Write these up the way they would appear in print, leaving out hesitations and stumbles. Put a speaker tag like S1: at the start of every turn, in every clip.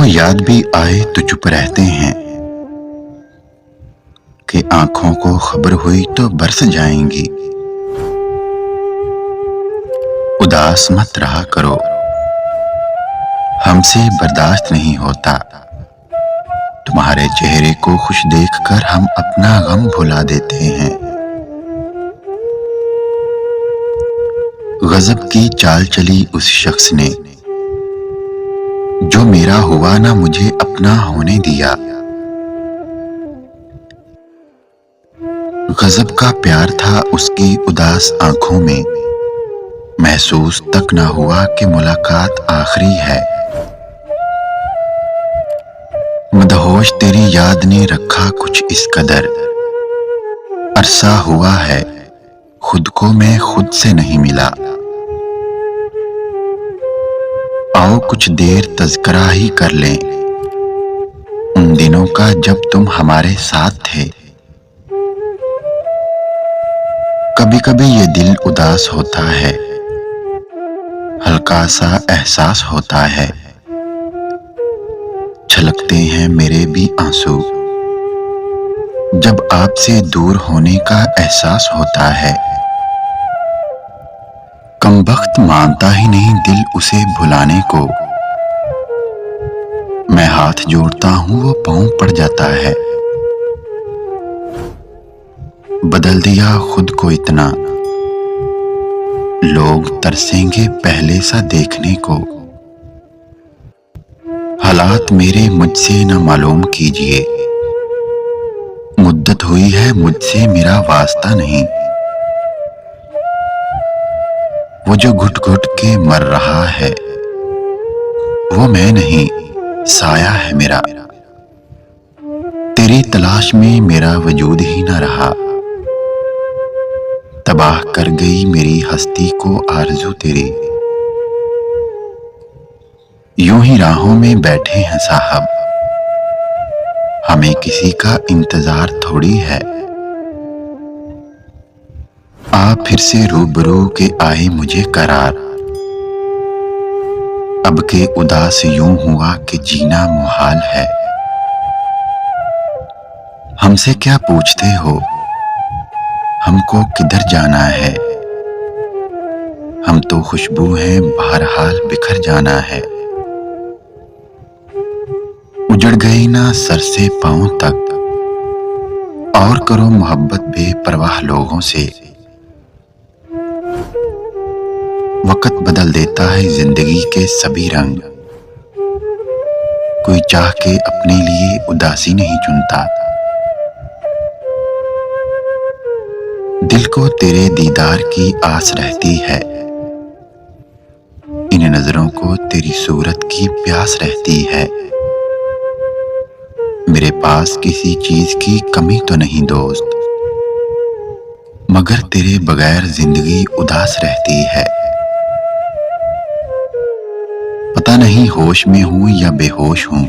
S1: वो याद भी आए तो चुप रहते हैं कि आंखों को खबर हुई तो बरस जाएंगी। उदास मत रहा करो, हमसे बर्दाश्त नहीं होता। तुम्हारे चेहरे को खुश देखकर हम अपना गम भुला देते हैं। गजब की चाल चली उस शख्स ने जो मेरा हुआ ना मुझे अपना होने दिया। गजब का प्यार था उसकी उदास आंखों में, महसूस तक ना हुआ कि मुलाकात आखिरी है। मदहोश तेरी याद ने रखा कुछ इस कदर, अरसा हुआ है खुद को मैं खुद से नहीं मिला। आओ कुछ देर तज़किरा ही कर लें उन दिनों का जब तुम हमारे साथ थे। कभी कभी ये दिल उदास होता है, हल्का सा एहसास होता है। छलकते हैं मेरे भी आंसू जब आपसे दूर होने का एहसास होता है। कमबख्त मानता ही नहीं दिल उसे भुलाने को, मैं हाथ जोड़ता हूं वो पांव पड़ जाता है। बदल दिया खुद को इतना, लोग तरसेंगे पहले सा देखने को। हालात मेरे मुझसे न मालूम कीजिए, मुद्दत हुई है मुझसे मेरा वास्ता नहीं। वो जो घुट घुट के मर रहा है वो मैं नहीं, साया है मेरा। तेरी तलाश में मेरा वजूद ही ना रहा, तबाह कर गई मेरी हस्ती को आरज़ू तेरी। यूं ही राहों में बैठे हैं साहब, हमें किसी का इंतजार थोड़ी है। आप फिर से रूबरू के आए मुझे करार, अब के उदास यूं हुआ कि जीना मुहाल है। हमसे क्या पूछते हो, हमको किधर जाना है। हम तो खुशबू हैं बहरहाल बिखर जाना है। उजड़ गई ना सर से पांव तक, और करो मोहब्बत बेपरवाह लोगों से। वक्त बदल देता है जिंदगी के सभी रंग, कोई चाह के अपने लिए उदासी नहीं चुनता। दिल को तेरे दीदार की आस रहती है, इन नजरों को तेरी सूरत की प्यास रहती है। मेरे पास किसी चीज की कमी तो नहीं दोस्त, मगर तेरे बगैर जिंदगी उदास रहती है। पता नहीं होश में हूं या बेहोश हूं,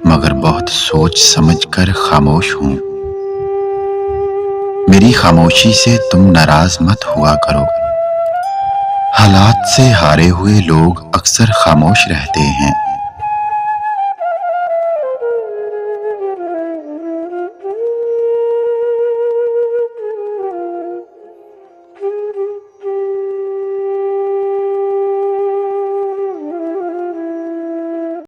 S1: मगर बहुत सोच समझ कर खामोश हूं। मेरी खामोशी से तुम नाराज मत हुआ करो, हालात से हारे हुए लोग अक्सर खामोश रहते हैं।